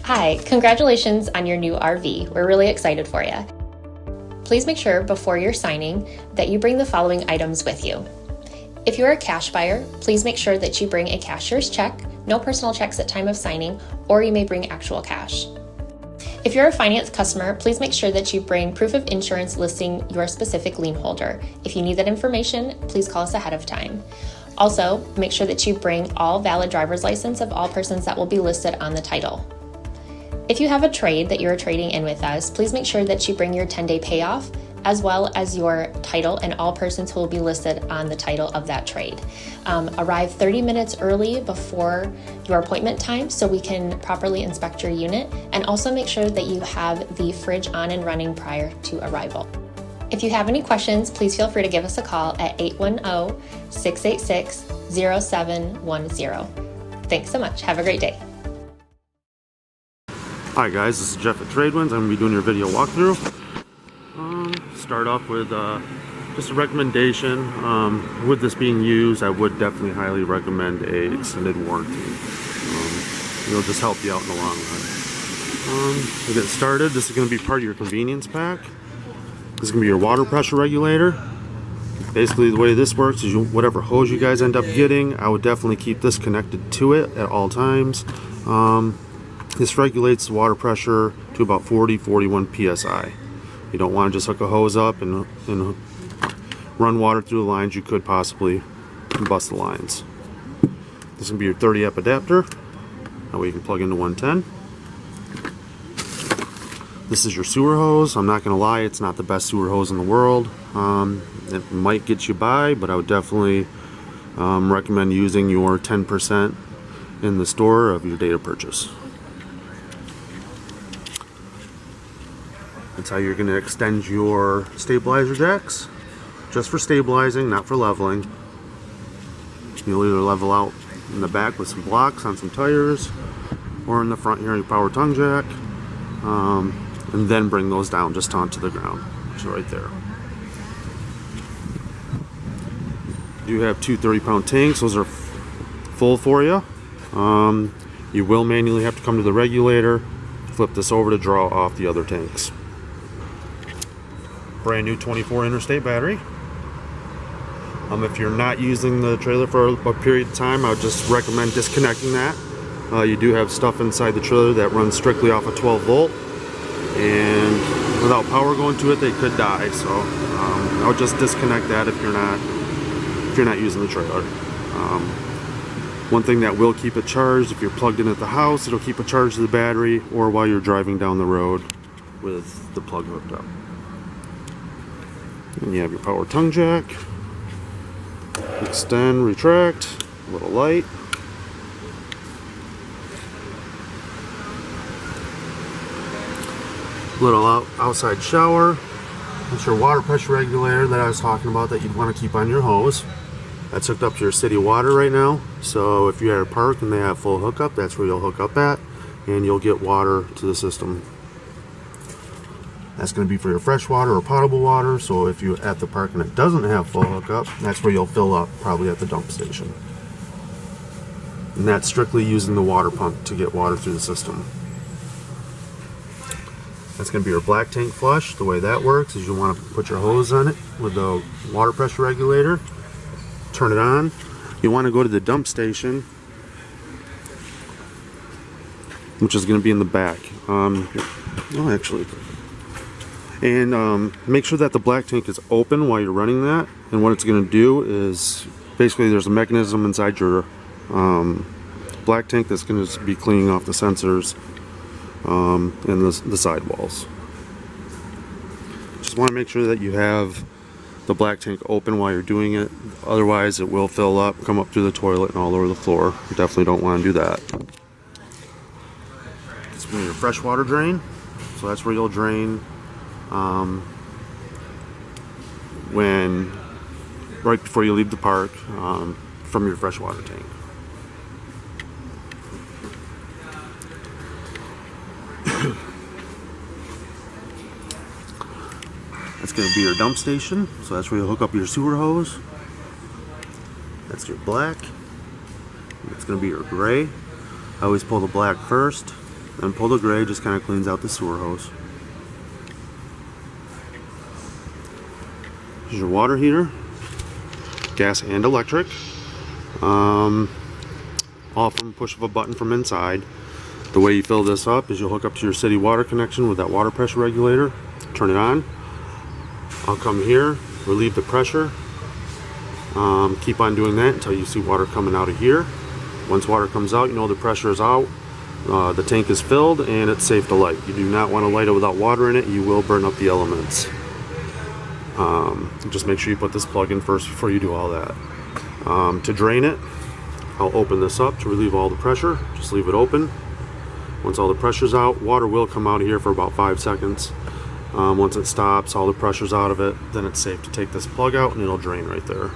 Hi, congratulations on your new RV. We're really excited for you. Please make sure before you're signing that you bring the following items with you. If you're a cash buyer, please make sure that you bring a cashier's check, no personal checks at time of signing, or you may bring actual cash. If you're a finance customer, please make sure that you bring proof of insurance listing your specific lien holder. If you need that information, please call us ahead of time. Also, make sure that you bring all valid driver's license of all persons that will be listed on the title. If you have a trade that you're trading in with us, please make sure that you bring your 10-day payoff as well as your title and all persons who will be listed on the title of that trade. Arrive 30 minutes early before your appointment time so we can properly inspect your unit, and also make sure that you have the fridge on and running prior to arrival. If you have any questions, please feel free to give us a call at 810-686-0710. Thanks so much. Have a great day. Hi guys, this is Jeff at TradeWinds. I'm going to be doing your video walkthrough. Start off with just a recommendation. With this being used, I would definitely highly recommend a extended warranty. It'll just help you out in the long run. To get started, this is going to be part of your convenience pack. This is going to be your water pressure regulator. Basically the way this works is whatever hose you guys end up getting, I would definitely keep this connected to it at all times. This regulates the water pressure to about 40-41 psi. You don't want to just hook a hose up and run water through the lines. You could possibly bust the lines. This is going to be your 30 amp adapter. That way you can plug into 110. This is your sewer hose. I'm not going to lie, it's not the best sewer hose in the world. It might get you by, but I would definitely recommend using your 10% in the store of your date of purchase. That's how you're going to extend your stabilizer jacks, just for stabilizing, not for leveling. You'll either level out in the back with some blocks on some tires, or in the front here your power tongue jack, and then bring those down just onto the ground. So right there. You have two 30-pound tanks. Those are full for you. You will manually have to come to the regulator, flip this over to draw off the other tanks. Brand new 24 interstate battery. If you're not using the trailer for a period of time, I would just recommend disconnecting that. You do have stuff inside the trailer that runs strictly off a 12 volt, and without power going to it, they could die. So I would just disconnect that if you're not using the trailer. One thing that will keep it charged, if you're plugged in at the house, it'll keep it charged to the battery, or while you're driving down the road with the plug hooked up. And you have your power tongue jack. Extend, retract, a little light. Little outside shower. That's your water pressure regulator that I was talking about that you'd want to keep on your hose. That's hooked up to your city water right now. So if you're at a park and they have full hookup, that's where you'll hook up at, and you'll get water to the system. That's going to be for your fresh water or potable water. So if you're at the park and it doesn't have full hookup, that's where you'll fill up, probably at the dump station. And that's strictly using the water pump to get water through the system. That's going to be your black tank flush. The way that works is you want to put your hose on it with the water pressure regulator, turn it on. You want to go to the dump station, which is going to be in the back. And make sure that the black tank is open while you're running that. And what it's going to do is, basically there's a mechanism inside your black tank that's going to be cleaning off the sensors and the sidewalls. Just want to make sure that you have the black tank open while you're doing it. Otherwise it will fill up, come up through the toilet and all over the floor. You definitely don't want to do that. It's going to be your freshwater drain. So that's where you'll drain right before you leave the park from your freshwater tank. That's going to be your dump station, so that's where you'll hook up your sewer hose. That's your black. It's going to be your gray. I always pull the black first, Then pull the gray, just kind of cleans out the sewer hose. Here's your water heater, gas and electric. All from push of a button from inside. The way you fill this up is you'll hook up to your city water connection with that water pressure regulator, turn it on. I'll come here, relieve the pressure. Keep on doing that until you see water coming out of here. Once water comes out, you know the pressure is out, the tank is filled, and it's safe to light. You do not want to light it without water in it. You will burn up the elements. Just make sure you put this plug in first before you do all that. To drain it, I'll open this up to relieve all the pressure. Just leave it open. Once all the pressure's out, water will come out of here for about 5 seconds. Once it stops, all the pressure's out of it, then it's safe to take this plug out and it'll drain right there.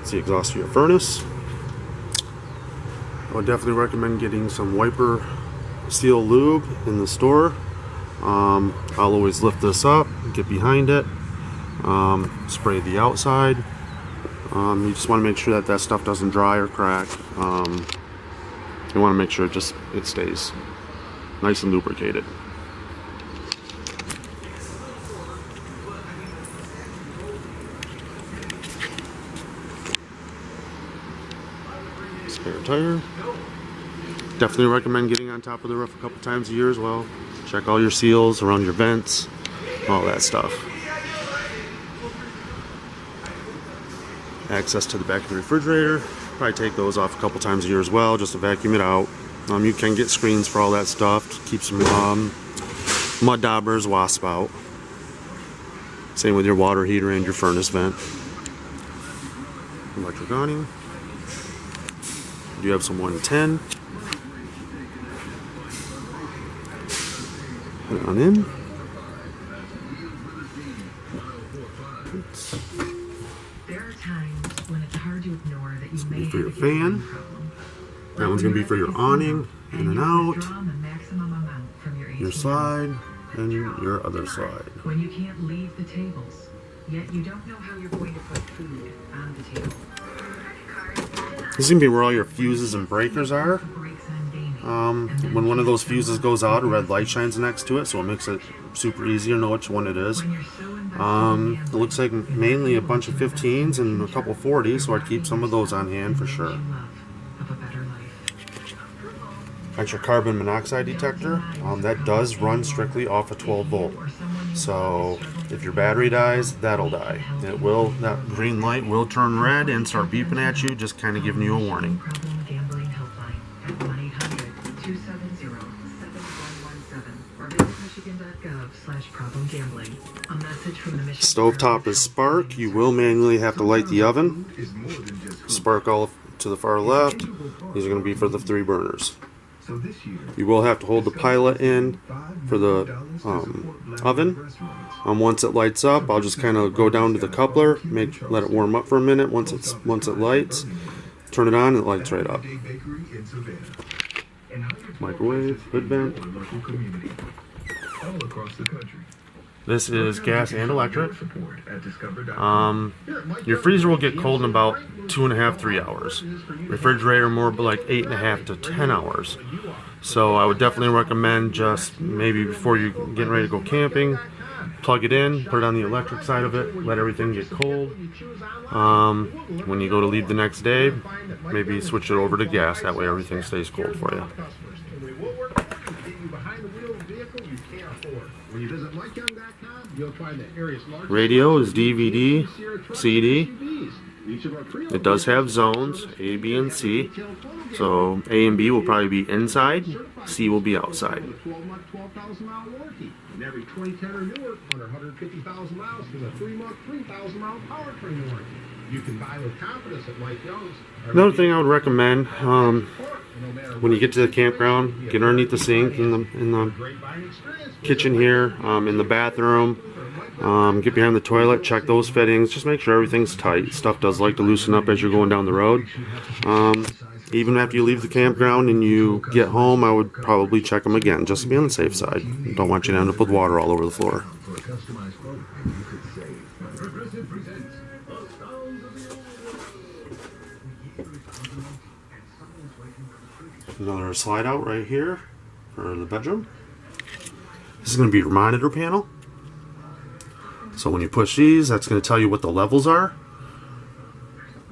It's the exhaust of your furnace. I would definitely recommend getting some wiper seal lube in the store. I'll always lift this up, get behind it, spray the outside. You just want to make sure that stuff doesn't dry or crack. You want to make sure it stays nice and lubricated. Spare tire. Definitely recommend getting on top of the roof a couple times a year as well. Check all your seals around your vents, all that stuff. Access to the back of the refrigerator. Probably take those off a couple times a year as well, just to vacuum it out. You can get screens for all that stuff. Keep some mud daubers, wasp out. Same with your water heater and your furnace vent. Electric awning. You have some 110. Put it on in. This will be for your fan. That one's going to be for your awning, in and out, your side, and your other side. When you can't leave the tables, yet you don't know how you're going to put food on the table. This is going to be where all your fuses and breakers are. When one of those fuses goes out, a red light shines next to it, so it makes it super easy to know which one it is. It looks like mainly a bunch of 15s and a couple 40s, so I'd keep some of those on hand for sure. That's your carbon monoxide detector. That does run strictly off a 12 volt. So if your battery dies, that'll die. That green light will turn red and start beeping at you, just kind of giving you a warning. Stovetop is spark. You will manually have to light the oven. Spark all to the far left. These are going to be for the 3 burners. You will have to hold the pilot in for the oven. Once it lights up, I'll just kind of go down to the coupler, let it warm up for a minute. Once it lights, turn it on, and it lights right up. Microwave, hood vent. This is gas and electric. Your freezer will get cold in about 2.5 to 3 hours. Refrigerator more like 8.5 to 10 hours. So I would definitely recommend just maybe before you're getting ready to go camping, plug it in, put it on the electric side of it, let everything get cold. When you go to leave the next day, maybe switch it over to gas. That way everything stays cold for you. Radio is DVD, CD. It does have zones, A, B, and C. So A and B will probably be inside, C will be outside. Another thing I would recommend, when you get to the campground, get underneath the sink in the kitchen here, in the bathroom, get behind the toilet, check those fittings, just make sure everything's tight. Stuff does like to loosen up as you're going down the road. Even after you leave the campground and you get home, I would probably check them again, just to be on the safe side. Don't want you to end up with water all over the floor. Another slide out right here for the bedroom. This is going to be your monitor panel. So when you push these, that's going to tell you what the levels are.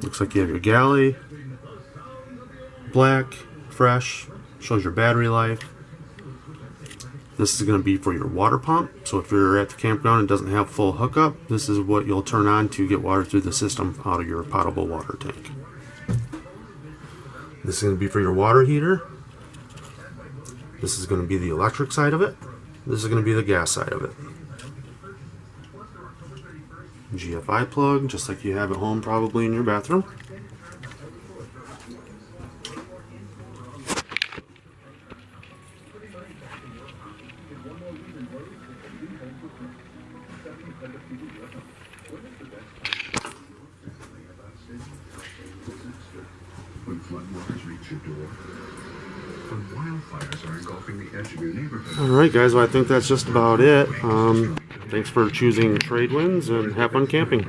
Looks like you have your galley, black, fresh, shows your battery life. This is going to be for your water pump. So if you're at the campground and doesn't have full hookup, this is what you'll turn on to get water through the system out of your potable water tank. This is going to be for your water heater. This is going to be the electric side of it. This is going to be the gas side of it. GFI plug, just like you have at home probably in your bathroom. When floodwaters reach your door, when wildfires are engulfing the edge of your neighborhood. Alright guys, well I think that's just about it. Thanks for choosing TradeWinds and have fun camping.